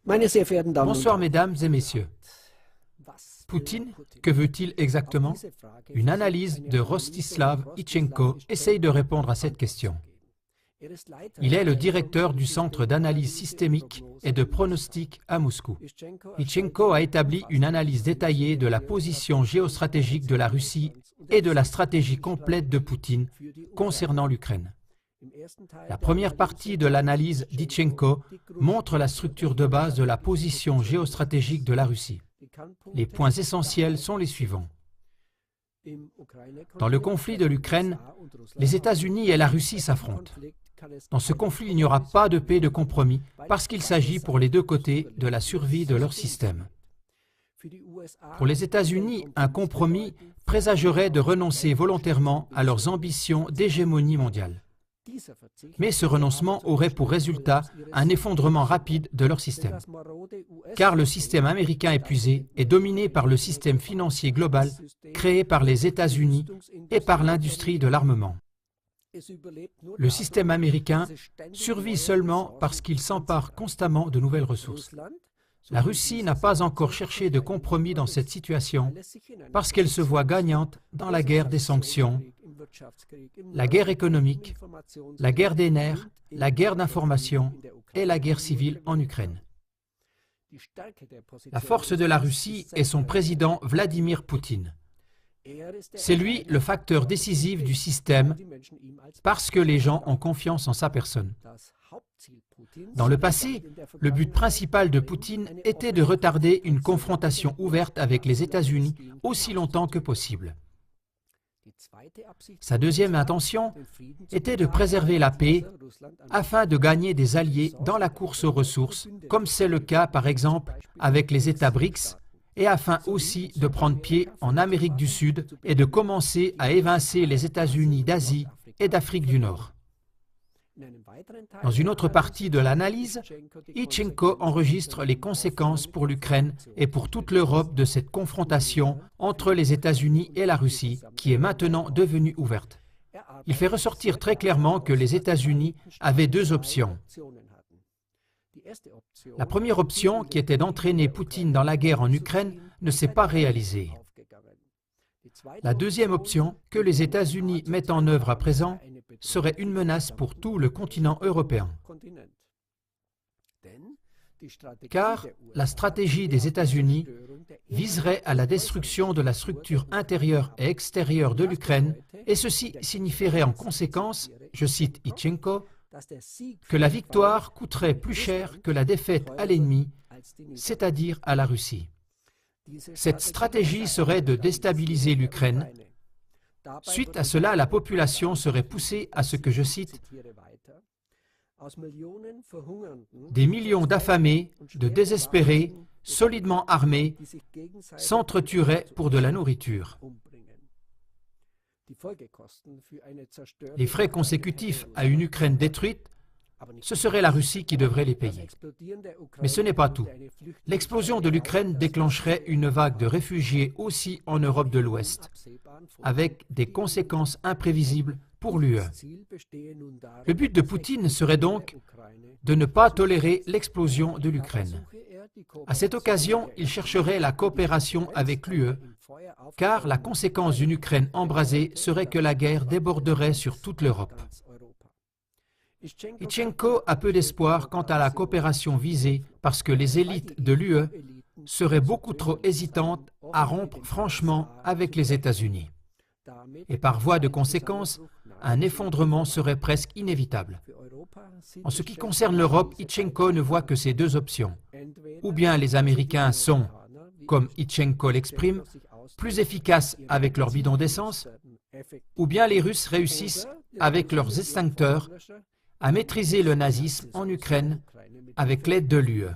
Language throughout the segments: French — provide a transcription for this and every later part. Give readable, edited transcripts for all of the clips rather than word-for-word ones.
Bonsoir mesdames et messieurs. Poutine, que veut-il exactement? Une analyse de Rostislav Ichenko essaye de répondre à cette question. Il est le directeur du Centre d'analyse systémique et de pronostic à Moscou. Ichenko a établi une analyse détaillée de la position géostratégique de la Russie et de la stratégie complète de Poutine concernant l'Ukraine. La première partie de l'analyse d'Ichenko montre la structure de base de la position géostratégique de la Russie. Les points essentiels sont les suivants. Dans le conflit de l'Ukraine, les États-Unis et la Russie s'affrontent. Dans ce conflit, il n'y aura pas de paix de compromis parce qu'il s'agit pour les deux côtés de la survie de leur système. Pour les États-Unis, un compromis présagerait de renoncer volontairement à leurs ambitions d'hégémonie mondiale. Mais ce renoncement aurait pour résultat un effondrement rapide de leur système. Car le système américain épuisé est dominé par le système financier global créé par les États-Unis et par l'industrie de l'armement. Le système américain survit seulement parce qu'il s'empare constamment de nouvelles ressources. La Russie n'a pas encore cherché de compromis dans cette situation parce qu'elle se voit gagnante dans la guerre des sanctions, la guerre économique, la guerre des nerfs, la guerre d'information et la guerre civile en Ukraine. La force de la Russie est son président Vladimir Poutine. C'est lui le facteur décisif du système parce que les gens ont confiance en sa personne. Dans le passé, le but principal de Poutine était de retarder une confrontation ouverte avec les États-Unis aussi longtemps que possible. Sa deuxième intention était de préserver la paix afin de gagner des alliés dans la course aux ressources, comme c'est le cas par exemple avec les États BRICS, et afin aussi de prendre pied en Amérique du Sud et de commencer à évincer les États-Unis d'Asie et d'Afrique du Nord. Dans une autre partie de l'analyse, Ichenko enregistre les conséquences pour l'Ukraine et pour toute l'Europe de cette confrontation entre les États-Unis et la Russie, qui est maintenant devenue ouverte. Il fait ressortir très clairement que les États-Unis avaient deux options. La première option, qui était d'entraîner Poutine dans la guerre en Ukraine, ne s'est pas réalisée. La deuxième option, que les États-Unis mettent en œuvre à présent, serait une menace pour tout le continent européen. Car la stratégie des États-Unis viserait à la destruction de la structure intérieure et extérieure de l'Ukraine, et ceci signifierait en conséquence, je cite Ichenko, que la victoire coûterait plus cher que la défaite à l'ennemi, c'est-à-dire à la Russie. Cette stratégie serait de déstabiliser l'Ukraine. Suite à cela, la population serait poussée à ce que, je cite, « Des millions d'affamés, de désespérés, solidement armés, s'entretueraient pour de la nourriture. » Les frais consécutifs à une Ukraine détruite, ce serait la Russie qui devrait les payer. Mais ce n'est pas tout. L'explosion de l'Ukraine déclencherait une vague de réfugiés aussi en Europe de l'Ouest, avec des conséquences imprévisibles pour l'UE. Le but de Poutine serait donc de ne pas tolérer l'explosion de l'Ukraine. À cette occasion, il chercherait la coopération avec l'UE, car la conséquence d'une Ukraine embrasée serait que la guerre déborderait sur toute l'Europe. Ichenko a peu d'espoir quant à la coopération visée parce que les élites de l'UE seraient beaucoup trop hésitantes à rompre franchement avec les États-Unis. Et par voie de conséquence, un effondrement serait presque inévitable. En ce qui concerne l'Europe, Ichenko ne voit que ces deux options. Ou bien les Américains sont, comme Ichenko l'exprime, plus efficaces avec leurs bidons d'essence, ou bien les Russes réussissent, avec leurs extincteurs, à maîtriser le nazisme en Ukraine avec l'aide de l'UE.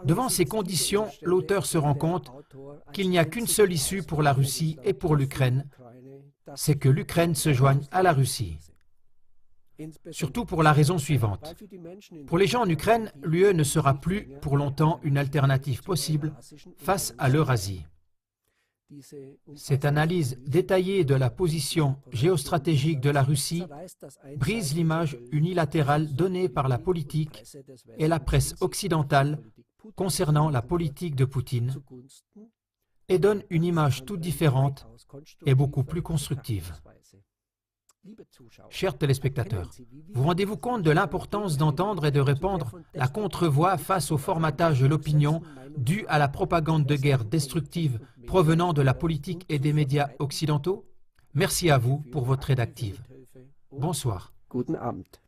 Devant ces conditions, l'auteur se rend compte qu'il n'y a qu'une seule issue pour la Russie et pour l'Ukraine, c'est que l'Ukraine se joigne à la Russie. Surtout pour la raison suivante. Pour les gens en Ukraine, l'UE ne sera plus pour longtemps une alternative possible face à l'Eurasie. Cette analyse détaillée de la position géostratégique de la Russie brise l'image unilatérale donnée par la politique et la presse occidentale concernant la politique de Poutine et donne une image toute différente et beaucoup plus constructive. Chers téléspectateurs, vous rendez-vous compte de l'importance d'entendre et de répandre la contre-voix face au formatage de l'opinion dû à la propagande de guerre destructive provenant de la politique et des médias occidentaux? Merci à vous pour votre aide active. Bonsoir. Guten Abend.